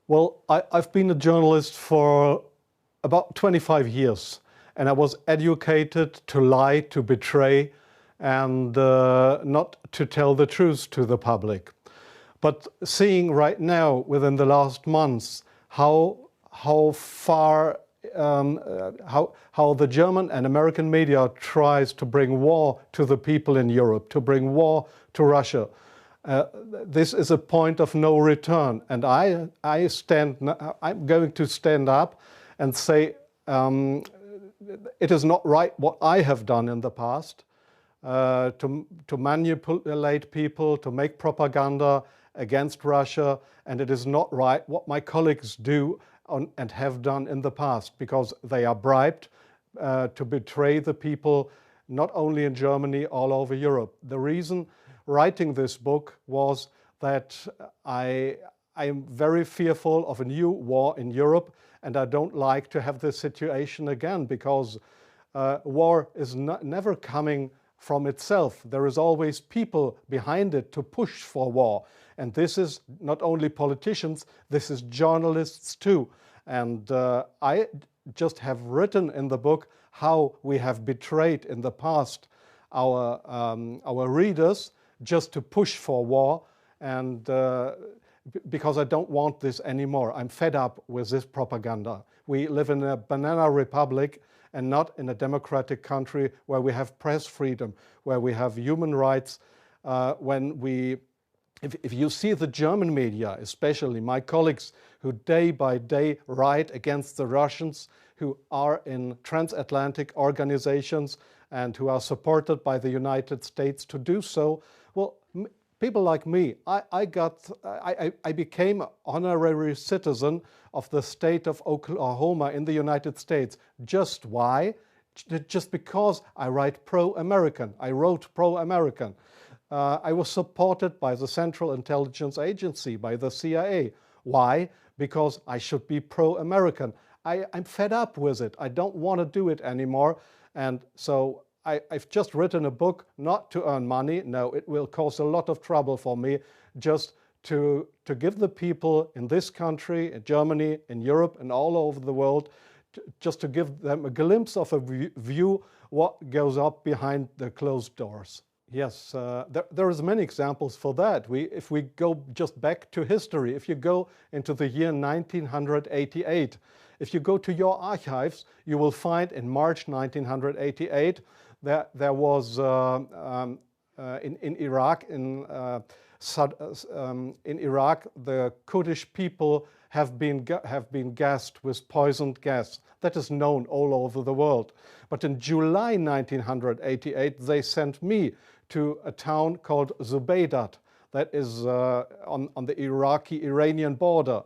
Well, I've been a journalist for about 25 years, and I was educated to lie, to betray, and not to tell the truth to the public. But seeing right now, within the last months, how far how the German and American media tries to bring war to the people in Europe, to bring war to Russia. This is a point of no return, and I'm going to stand up and say it is not right what I have done in the past, to manipulate people, to make propaganda against Russia, and it is not right what my colleagues do and have done in the past, because they are bribed to betray the people, not only in Germany, all over Europe. The reason writing this book was that I am very fearful of a new war in Europe, and I don't like to have this situation again, because war is never coming from itself. There is always people behind it to push for war. And this is not only politicians, this is journalists too. And I just have written in the book how we have betrayed in the past our readers just to push for war, and because I don't want this anymore. I'm fed up with this propaganda. We live in a banana republic and not in a democratic country where we have press freedom, where we have human rights. If you see the German media, especially my colleagues who day by day write against the Russians, who are in transatlantic organizations and who are supported by the United States to do so, well, people like me, I became an honorary citizen of the state of Oklahoma in the United States. Just why? Just because I write pro-American. I wrote pro-American. I was supported by the Central Intelligence Agency, by the CIA. Why? Because I should be pro-American. I'm fed up with it. I don't want to do it anymore. And so I've just written a book not to earn money. No, it will cause a lot of trouble for me, just to give the people in this country, in Germany, in Europe, and all over the world, just to give them a glimpse of a view what goes up behind the closed doors. Yes, there is many examples for that. If we go just back to history, if you go into the year 1988, if you go to your archives, you will find in March 1988 there was in Iraq, the Kurdish people have been gassed with poisoned gas. That is known all over the world. But in July 1988, they sent me to a town called Zubaydat, that is on the Iraqi-Iranian border.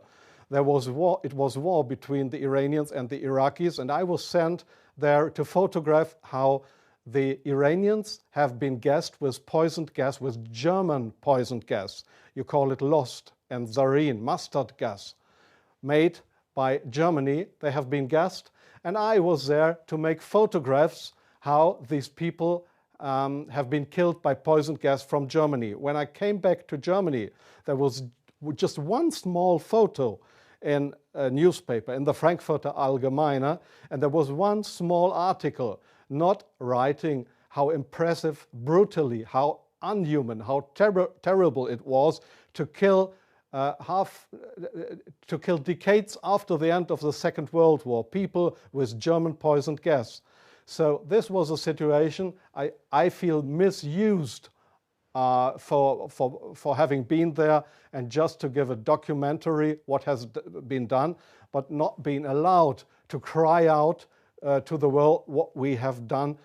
There was war. It was war between the Iranians and the Iraqis, and I was sent there to photograph how the Iranians have been gassed with poisoned gas, with German poisoned gas. You call it Lost and Zarine, mustard gas, made by Germany. They have been gassed, and I was there to make photographs how these people have been killed by poisoned gas from Germany. When I came back to Germany, there was just one small photo in a newspaper, in the Frankfurter Allgemeine, and there was one small article not writing how impressive, brutally, how unhuman, how terrible it was to kill decades after the end of the Second World War, people with German poisoned gas. So this was a situation I feel misused for having been there, and just to give a documentary what has been done, but not being allowed to cry out to the world what we have done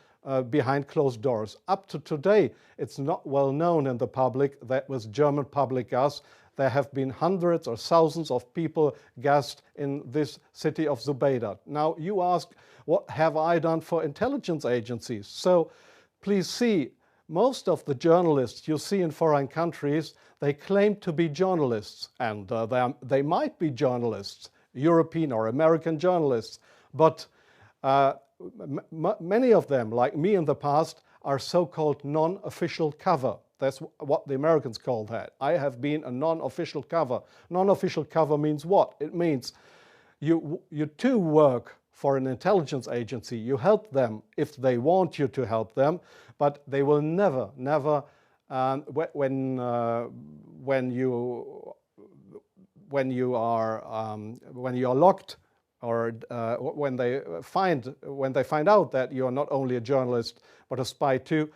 behind closed doors. Up to today, it's not well known in the public that with German public gas, there have been hundreds or thousands of people gassed in this city of Zubaydat. Now you ask, what have I done for intelligence agencies? So please see, most of the journalists you see in foreign countries, they claim to be journalists, and they might be journalists, European or American journalists, but many of them, like me in the past, are so-called non-official cover. That's what the Americans call that. I have been a non-official cover. Non-official cover means what? It means you too work for an intelligence agency. You help them if they want you to help them, but they will never, when you are locked, or when they find out that you are not only a journalist but a spy too,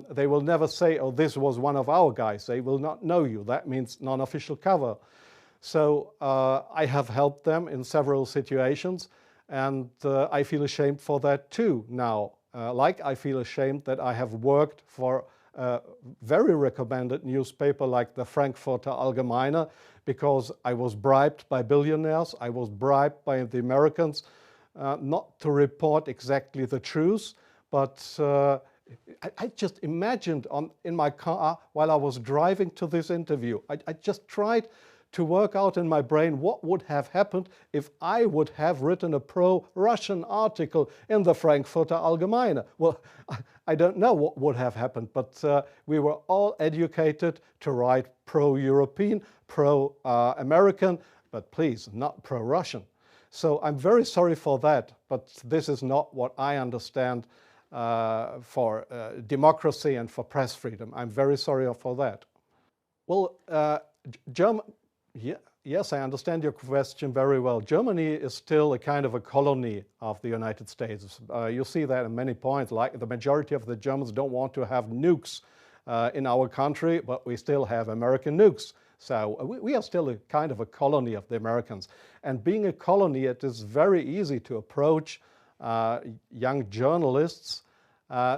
they will never say, "Oh, this was one of our guys." They will not know you. That means non-official cover. So I have helped them in several situations, and I feel ashamed for that too now. Like I feel ashamed that I have worked for a very recommended newspaper like the Frankfurter Allgemeine, because I was bribed by billionaires, I was bribed by the Americans not to report exactly the truth, but I just imagined in my car while I was driving to this interview, I just tried to work out in my brain what would have happened if I would have written a pro-Russian article in the Frankfurter Allgemeine. Well, I don't know what would have happened, but we were all educated to write pro-European, pro-American, but please, not pro-Russian. So I'm very sorry for that, but this is not what I understand for democracy and for press freedom. I'm very sorry for that. Well, yes, I understand your question very well. Germany is still a kind of a colony of the United States. You see that in many points, like the majority of the Germans don't want to have nukes in our country, but we still have American nukes. So we are still a kind of a colony of the Americans. And being a colony, it is very easy to approach young journalists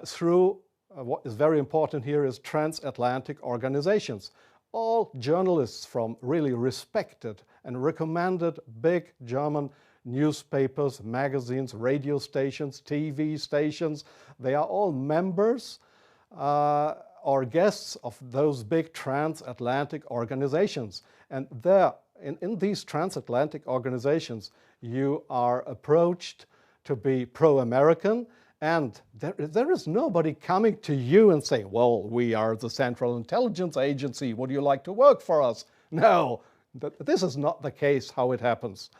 through what is very important here is transatlantic organizations. All journalists from really respected and recommended big German newspapers, magazines, radio stations, TV stations, they are all members or guests of those big transatlantic organizations. And there, in these transatlantic organizations, you are approached to be pro-American, and there is nobody coming to you and saying, "Well, we are the Central Intelligence Agency, would you like to work for us?" No, this is not the case how it happens.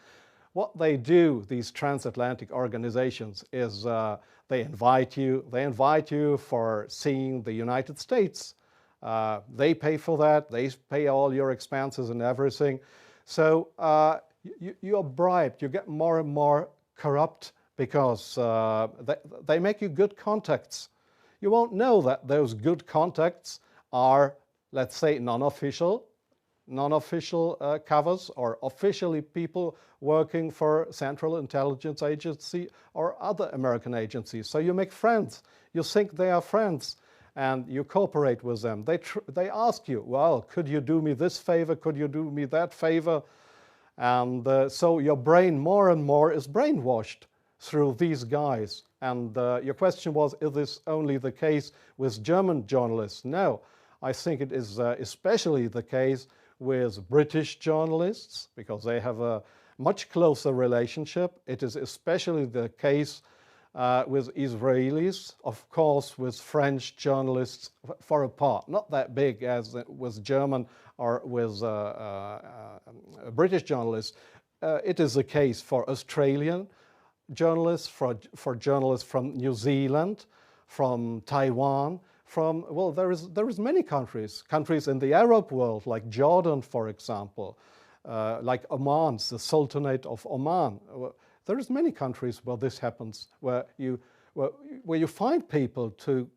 What they do, these transatlantic organizations, is they invite you for seeing the United States. They pay for that, they pay all your expenses and everything. So you are bribed, you get more and more corrupt, because they make you good contacts. You won't know that those good contacts are, let's say, non-official covers, or officially people working for Central Intelligence Agency or other American agencies. So you make friends. You think they are friends, and you cooperate with them. They ask you, "Well, could you do me this favor? Could you do me that favor?" And so your brain more and more is brainwashed through these guys. And your question was, is this only the case with German journalists? No, I think it is especially the case with British journalists, because they have a much closer relationship. It is especially the case with Israelis, of course with French journalists for a part, not that big as with German or with British journalists. It is the case for Australian journalists, for journalists from New Zealand, from Taiwan, well, there is many countries in the Arab world, like Jordan, for example, like Oman, the Sultanate of Oman. There is many countries where this happens, where you find people to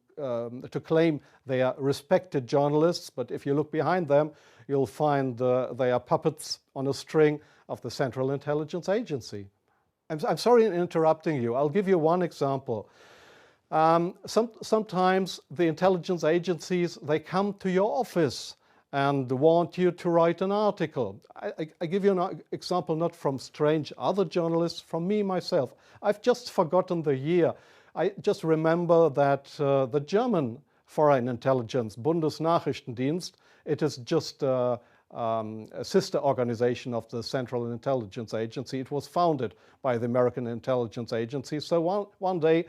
claim they are respected journalists, but if you look behind them, you'll find they are puppets on a string of the Central Intelligence Agency. I'm sorry in interrupting you. I'll give you one example. Sometimes the intelligence agencies, they come to your office and want you to write an article. I give you an example not from strange other journalists, from me myself. I've just forgotten the year. I just remember that the German Foreign Intelligence, Bundesnachrichtendienst, it is just a sister organization of the Central Intelligence Agency. It was founded by the American Intelligence Agency. So one day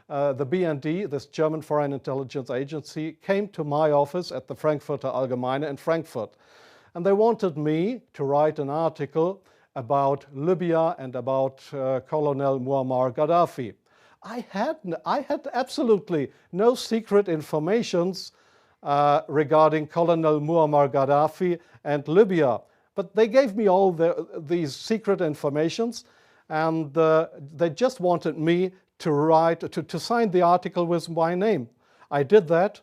the BND, this German Foreign Intelligence Agency, came to my office at the Frankfurter Allgemeine in Frankfurt. And they wanted me to write an article about Libya and about Colonel Muammar Gaddafi. I had absolutely no secret informations regarding Colonel Muammar Gaddafi and Libya. But they gave me all these secret informations, and they just wanted me to write, to sign the article with my name. I did that,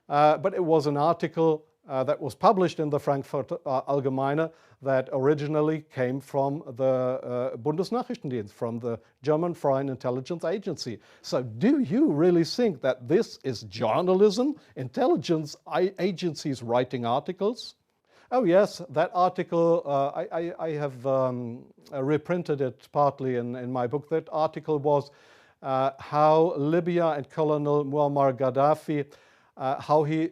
but it was an article that was published in the Frankfurter Allgemeine that originally came from the Bundesnachrichtendienst, from the German Foreign Intelligence Agency. So do you really think that this is journalism, intelligence agencies writing articles? Oh yes, that article, I have reprinted it partly in my book. That article was how Libya and Colonel Muammar Gaddafi, how he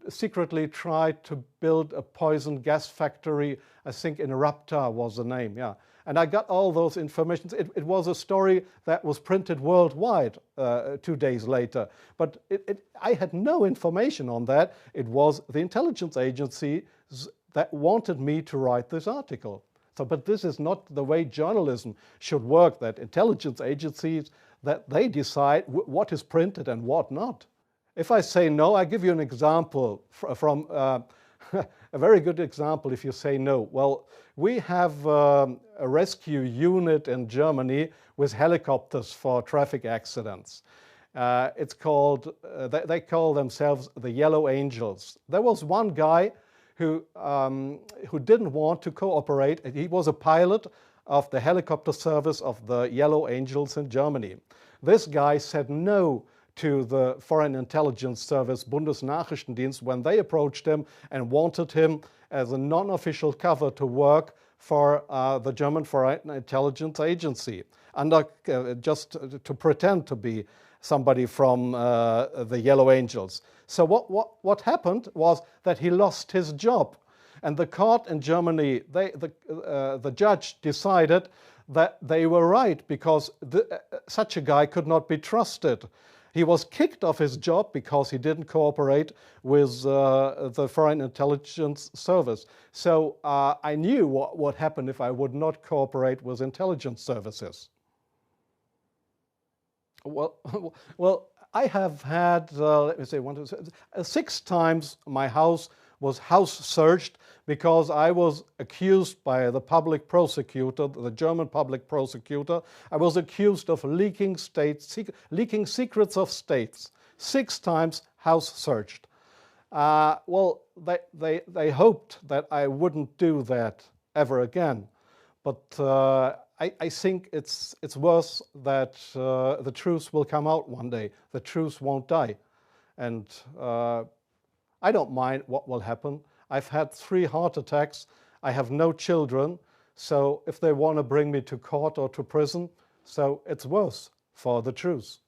secretly tried to build a poison gas factory. I think in Rabta was the name, yeah. And I got all those informations. It was a story that was printed worldwide 2 days later. But I had no information on that. It was the intelligence agencies that wanted me to write this article. So, but this is not the way journalism should work, that intelligence agencies, that they decide what is printed and what not. If I say no, I give you an example from a very good example if you say no. Well, we have a rescue unit in Germany with helicopters for traffic accidents. It's called, they call themselves the Yellow Angels. There was one guy who didn't want to cooperate. He was a pilot of the helicopter service of the Yellow Angels in Germany. This guy said no to the Foreign Intelligence Service, Bundesnachrichtendienst, when they approached him and wanted him as a non-official cover to work for the German Foreign Intelligence Agency, under just to pretend to be somebody from the Yellow Angels. So what happened was that he lost his job. And the court in Germany, the judge decided that they were right, because such a guy could not be trusted. He was kicked off his job because he didn't cooperate with the Foreign Intelligence Service. So I knew what would happen if I would not cooperate with intelligence services. Well, I have had, let me say, 6 times my house was house searched because I was accused by the public prosecutor, the German public prosecutor. I was accused of leaking secrets of states. 6 times house searched. Well, they hoped that I wouldn't do that ever again. But I think it's worse that the truth will come out one day. The truth won't die. And I don't mind what will happen. I've had 3 heart attacks. I have no children. So if they want to bring me to court or to prison, so it's worse for the truth.